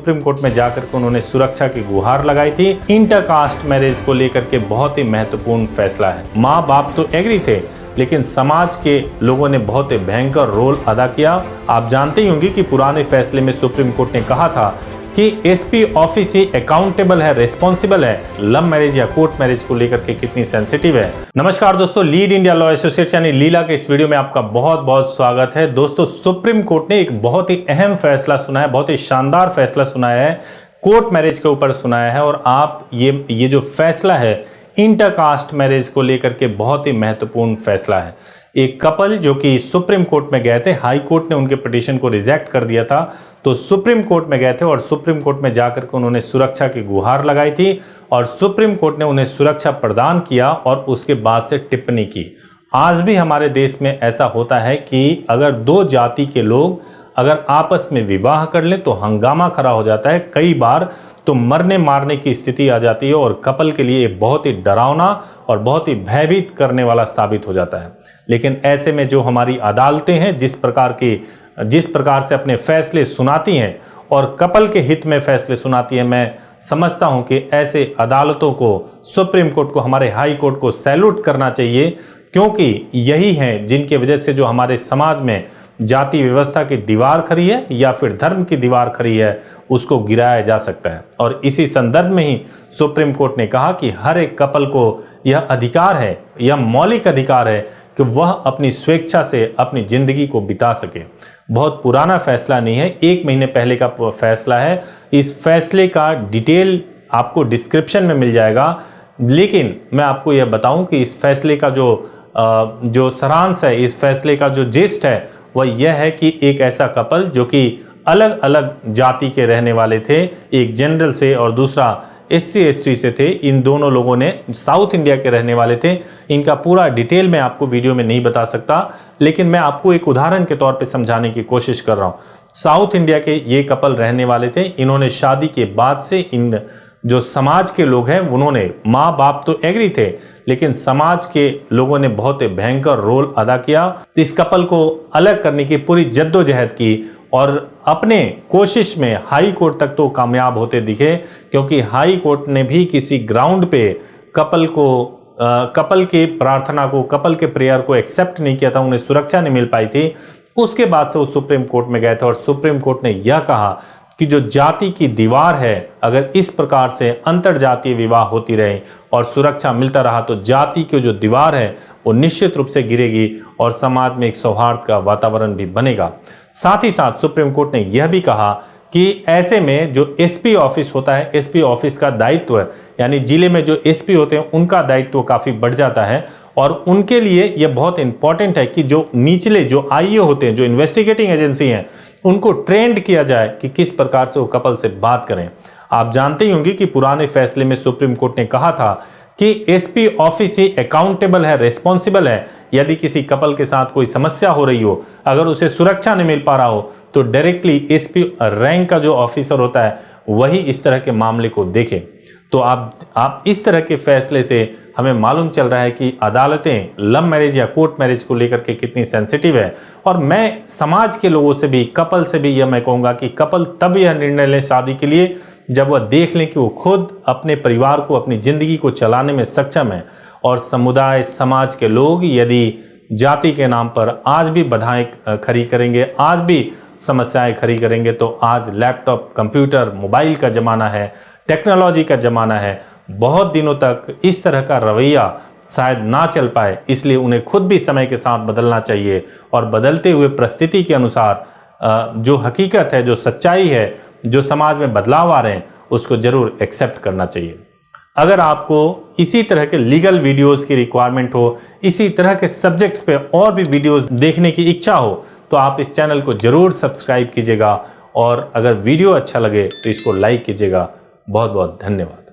Supreme court में जाकर के उन्होंने सुरक्षा की गुहार लगाई थी। इंटरकास्ट मैरिज को लेकर के बहुत ही महत्वपूर्ण फैसला है। माँ बाप तो एग्री थे, लेकिन समाज के लोगों ने बहुत ही भयंकर रोल अदा किया। आप जानते ही होंगे कि पुराने फैसले में सुप्रीम कोर्ट ने कहा था कि एसपी ऑफिस ही अकाउंटेबल है, रिस्पॉन्सिबल है। लव मैरिज या कोर्ट मैरिज को लेकर के कितनी सेंसिटिव है। नमस्कार दोस्तों, लीड इंडिया लॉ एसोसिएट्स यानी लीला के इस वीडियो में आपका बहुत बहुत स्वागत है। दोस्तों, सुप्रीम कोर्ट ने एक बहुत ही अहम फैसला सुनाया, बहुत ही शानदार फैसला सुनाया है, कोर्ट मैरिज के ऊपर सुनाया है। और आप ये जो फैसला है इंटरकास्ट मैरिज को लेकर के बहुत ही महत्वपूर्ण फैसला है। एक कपल जो कि सुप्रीम कोर्ट में गए थे, हाई कोर्ट ने उनके पिटीशन को रिजेक्ट कर दिया था, तो सुप्रीम कोर्ट में गए थे और सुप्रीम कोर्ट में जाकर के उन्होंने सुरक्षा की गुहार लगाई थी और सुप्रीम कोर्ट ने उन्हें सुरक्षा प्रदान किया और उसके बाद से टिप्पणी की। आज भी हमारे देश में ऐसा होता है कि अगर दो जाति के लोग अगर आपस में विवाह कर लें तो हंगामा खड़ा हो जाता है, कई बार तो मरने मारने की स्थिति आ जाती है और कपल के लिए बहुत ही डरावना और बहुत ही भयभीत करने वाला साबित हो जाता है। लेकिन ऐसे में जो हमारी अदालतें हैं जिस प्रकार से अपने फैसले सुनाती हैं और कपल के हित में फैसले सुनाती हैं, मैं समझता हूं कि ऐसे अदालतों को, सुप्रीम कोर्ट को, हमारे हाई कोर्ट को सैल्यूट करना चाहिए, क्योंकि यही हैं जिनकी वजह से जो हमारे समाज में जाति व्यवस्था की दीवार खड़ी है या फिर धर्म की दीवार खड़ी है उसको गिराया जा सकता है। और इसी संदर्भ में ही सुप्रीम कोर्ट ने कहा कि हर एक कपल को यह अधिकार है, यह मौलिक अधिकार है कि वह अपनी स्वेच्छा से अपनी जिंदगी को बिता सके। बहुत पुराना फैसला नहीं है, 1 महीने पहले का फैसला है। इस फैसले का डिटेल आपको डिस्क्रिप्शन में मिल जाएगा, लेकिन मैं आपको यह बताऊं कि इस फैसले का जो सारांश है, इस फैसले का जो जिस्ट है वह यह है कि एक ऐसा कपल जो कि अलग अलग जाति के रहने वाले थे, एक जनरल से और दूसरा SC ST से थे, इन दोनों लोगों ने साउथ इंडिया के रहने वाले थे। इनका पूरा डिटेल मैं आपको वीडियो में नहीं बता सकता, लेकिन मैं आपको एक उदाहरण के तौर पे समझाने की कोशिश कर रहा हूँ। साउथ इंडिया के ये कपल रहने वाले थे। इन्होंने शादी के बाद से इन जो समाज के लोग हैं उन्होंने, माँ बाप तो एग्री थे, लेकिन समाज के लोगों ने बहुत ही भयंकर रोल अदा किया। इस कपल को अलग करने की पूरी जद्दोजहद की और अपने कोशिश में हाई कोर्ट तक तो कामयाब होते दिखे, क्योंकि हाई कोर्ट ने भी किसी ग्राउंड पे कपल के प्रार्थना को, कपल के प्रेयर को एक्सेप्ट नहीं किया था, उन्हें सुरक्षा नहीं मिल पाई थी। उसके बाद से वो सुप्रीम कोर्ट में गए थे और सुप्रीम कोर्ट ने यह कहा कि जो जाति की दीवार है, अगर इस प्रकार से अंतरजातीय विवाह होती रहे और सुरक्षा मिलता रहा तो जाति की जो दीवार है वो निश्चित रूप से गिरेगी और समाज में एक सौहार्द का वातावरण भी बनेगा। साथ ही साथ सुप्रीम कोर्ट ने यह भी कहा कि ऐसे में जो एसपी ऑफिस होता है, एसपी ऑफिस का दायित्व है, यानी जिले में जो एसपी होते हैं उनका दायित्व काफी बढ़ जाता है और उनके लिए यह बहुत इंपॉर्टेंट है कि जो निचले जो आईओ होते हैं, जो इन्वेस्टिगेटिंग एजेंसी हैं, उनको ट्रेंड किया जाए कि किस प्रकार से वो कपल से बात करें। आप जानते ही होंगे कि पुराने फैसले में सुप्रीम कोर्ट ने कहा था कि एसपी ऑफिस ही अकाउंटेबल है, रिस्पॉन्सिबल है। यदि किसी कपल के साथ कोई समस्या हो रही हो, अगर उसे सुरक्षा नहीं मिल पा रहा हो, तो डायरेक्टली एसपी रैंक का जो ऑफिसर होता है वही इस तरह के मामले को देखे। तो आप इस तरह के फैसले से हमें मालूम चल रहा है कि अदालतें लव मैरिज या कोर्ट मैरिज को लेकर के कितनी सेंसिटिव है। और मैं समाज के लोगों से भी, कपल से भी यह मैं कहूँगा कि कपल तब यह निर्णय लें शादी के लिए जब वह देख लें कि वो खुद अपने परिवार को, अपनी जिंदगी को चलाने में सक्षम है। और समुदाय, समाज के लोग यदि जाति के नाम पर आज भी बाधाएं खड़ी करेंगे, आज भी समस्याएं खड़ी करेंगे, तो आज लैपटॉप, कंप्यूटर, मोबाइल का ज़माना है, टेक्नोलॉजी का ज़माना है। बहुत दिनों तक इस तरह का रवैया शायद ना चल पाए, इसलिए उन्हें खुद भी समय के साथ बदलना चाहिए और बदलते हुए परिस्थिति के अनुसार जो हकीकत है, जो सच्चाई है, जो समाज में बदलाव आ रहे हैं, उसको जरूर एक्सेप्ट करना चाहिए। अगर आपको इसी तरह के लीगल वीडियोस की रिक्वायरमेंट हो, इसी तरह के सब्जेक्ट्स पे और भी वीडियोस देखने की इच्छा हो, तो आप इस चैनल को जरूर सब्सक्राइब कीजिएगा और अगर वीडियो अच्छा लगे तो इसको लाइक कीजिएगा। बहुत बहुत धन्यवाद।